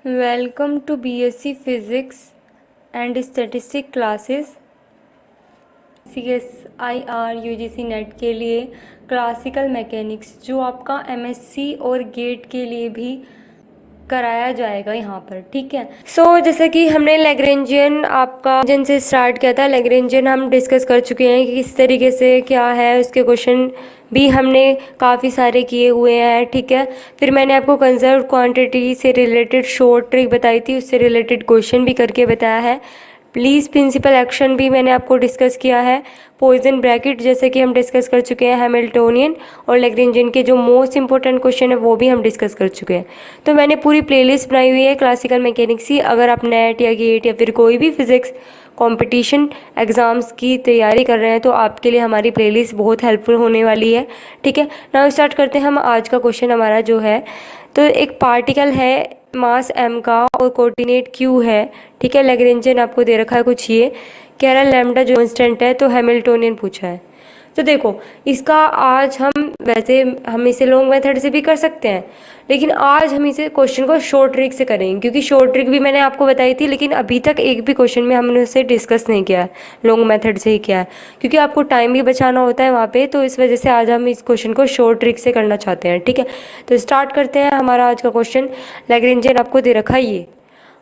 Welcome to BSc physics and statistic classes. CSIR UGC net के लिए classical mechanics जो आपका एमएससी और गेट के लिए भी कराया जाएगा यहाँ पर, ठीक है। जैसे कि हमने लैग्रेंजियन आपका जिनसे स्टार्ट किया था, लैग्रेंजियन हम डिस्कस कर चुके हैं कि किस तरीके से क्या है, उसके क्वेश्चन भी हमने काफ़ी सारे किए हुए हैं, ठीक है। फिर मैंने आपको कंजर्व क्वांटिटी से रिलेटेड शॉर्ट ट्रिक बताई थी, उससे रिलेटेड क्वेश्चन भी करके बताया है। प्लीज़ प्रिंसिपल एक्शन भी मैंने आपको डिस्कस किया है। पॉइजन ब्रैकेट जैसे कि हम डिस्कस कर चुके हैं। हैमिल्टोनियन और लैग्रेंजियन के जो मोस्ट इंपॉर्टेंट क्वेश्चन है वो भी हम डिस्कस कर चुके हैं। तो मैंने पूरी प्लेलिस्ट बनाई हुई है क्लासिकल मैकेनिक्स की। अगर आप नेट या गेट या फिर कोई भी फिजिक्स कंपटीशन एग्ज़ाम्स की तैयारी कर रहे हैं तो आपके लिए हमारी प्लेलिस्ट बहुत हेल्पफुल होने वाली है, ठीक है। नाउ स्टार्ट करते हैं हम आज का क्वेश्चन हमारा जो है। तो एक पार्टिकल है मास m का और कोऑर्डिनेट q है, ठीक है। लैग्रेंजियन आपको दे रखा है कुछ, ये कह रहा है लैम्डा जो कांस्टेंट है, तो हैमिल्टोनियन पूछा है। तो देखो इसका आज हम इसे लॉन्ग मेथड से भी कर सकते हैं, लेकिन आज हम इसे क्वेश्चन को शॉर्ट ट्रिक से करेंगे, क्योंकि शॉर्ट ट्रिक भी मैंने आपको बताई थी लेकिन अभी तक एक भी क्वेश्चन में हमने उसे डिस्कस नहीं किया है, लॉन्ग मेथड से ही किया है, क्योंकि आपको टाइम भी बचाना होता है वहाँ पे। तो इस वजह से आज हम इस क्वेश्चन को शॉर्ट ट्रिक से करना चाहते हैं, ठीक है। तो स्टार्ट करते हैं हमारा आज का क्वेश्चन। लैग्रेंजियन आपको दे रखा है ये।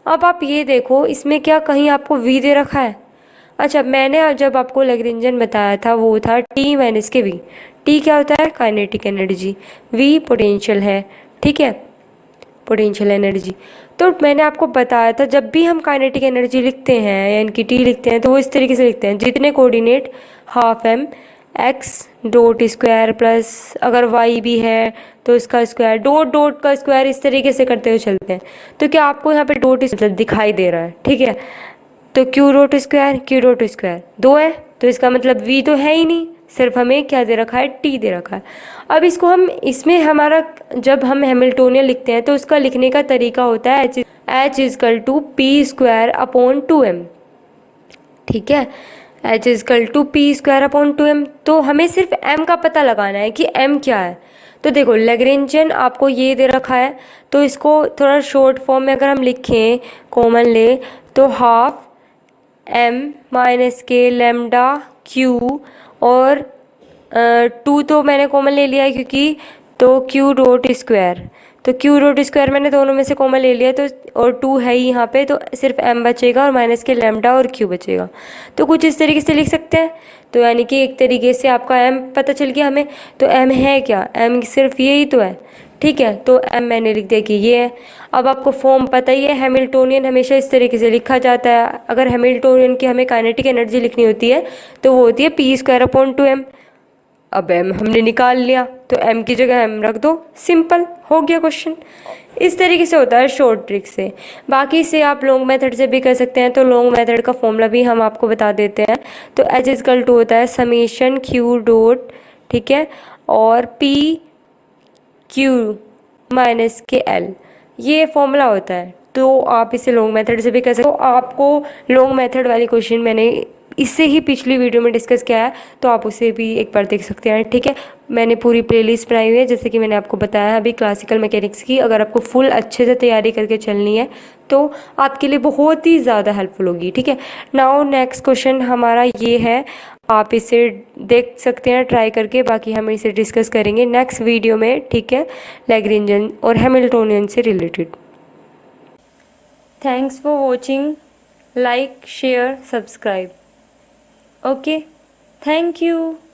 अब आप ये देखो इसमें क्या कहीं आपको v दे रखा है। अच्छा, मैंने जब आपको लैग्रेंजियन बताया था वो था T माइनस के V। T क्या होता है? Kinetic energy. V पोटेंशियल है, ठीक है, पोटेंशियल एनर्जी। तो मैंने आपको बताया था जब भी हम काइनेटिक एनर्जी लिखते हैं यानी कि T लिखते हैं तो वो इस तरीके से लिखते हैं, जितने coordinate half m x dot square plus अगर y भी है तो इसका स्क्वायर, डॉट डॉट का स्क्वायर, इस तरीके से करते हुए चलते हैं। तो क्या आपको यहाँ पे डॉट मतलब दिखाई दे रहा है, ठीक है। तो क्यू डॉट स्क्वायर दो है, तो इसका मतलब v तो है ही नहीं, सिर्फ हमें क्या दे रखा है, t दे रखा है। अब इसको हम इसमें हमारा जब हम हैमिल्टोनियन लिखते हैं तो उसका लिखने का तरीका होता है h equal to P square upon 2m, ठीक है। h equal to P square upon 2m। तो हमें सिर्फ m का पता लगाना है कि m क्या है। तो देखो लैग्रेंजियन आपको ये दे रखा है, तो इसको थोड़ा शॉर्ट फॉर्म में अगर हम लिखें, कॉमन ले, तो हाफ m माइनस के लेमडा q और 2 तो मैंने कॉमन ले लिया है क्योंकि, तो q डॉट स्क्वायर, तो q डॉट स्क्वायर मैंने दोनों में से कॉमन ले लिया, तो और 2 है ही यहाँ पे, तो सिर्फ m बचेगा और माइनस के लेमडा और q बचेगा। तो कुछ इस तरीके से लिख सकते हैं। तो यानी कि एक तरीके से आपका m पता चल गया हमें। तो m है क्या? m सिर्फ ये ही तो है, ठीक है। तो m मैंने लिख दिया कि ये है। अब आपको फॉर्म पता ही है, हैमिल्टोनियन हमेशा इस तरीके से लिखा जाता है। अगर हैमिल्टोनियन की हमें काइनेटिक एनर्जी लिखनी होती है तो वो होती है पी स्क्वायर अपॉन 2m। अब m हमने निकाल लिया तो m की जगह m रख दो, सिंपल हो गया क्वेश्चन। इस तरीके से होता है शॉर्ट ट्रिक से। बाकी से आप लॉन्ग मेथड से भी कर सकते हैं, तो लॉन्ग मेथड का फॉर्मूला भी हम आपको बता देते हैं। तो h इजकल टू होता है समीशन q डॉट, ठीक है, और p q माइनस के l, ये फॉर्मूला होता है। तो आप इसे लॉन्ग मेथड से भी कर सकते हो। तो आपको लॉन्ग मेथड वाली क्वेश्चन मैंने इससे ही पिछली वीडियो में डिस्कस किया है, तो आप उसे भी एक बार देख सकते हैं, ठीक है। मैंने पूरी प्लेलिस्ट बनाई हुई है जैसे कि मैंने आपको बताया अभी क्लासिकल मैकेनिक्स की। अगर आपको फुल अच्छे से तैयारी करके चलनी है तो आपके लिए बहुत ही ज़्यादा हेल्पफुल होगी, ठीक है। नाउ नेक्स्ट क्वेश्चन हमारा ये है, आप इसे देख सकते हैं ट्राई करके, बाकी हम इसे डिस्कस करेंगे नेक्स्ट वीडियो में, ठीक है, लैग्रेंजियन और हैमिल्टोनियन से related. Thanks for watching, like share subscribe, okay, thank you.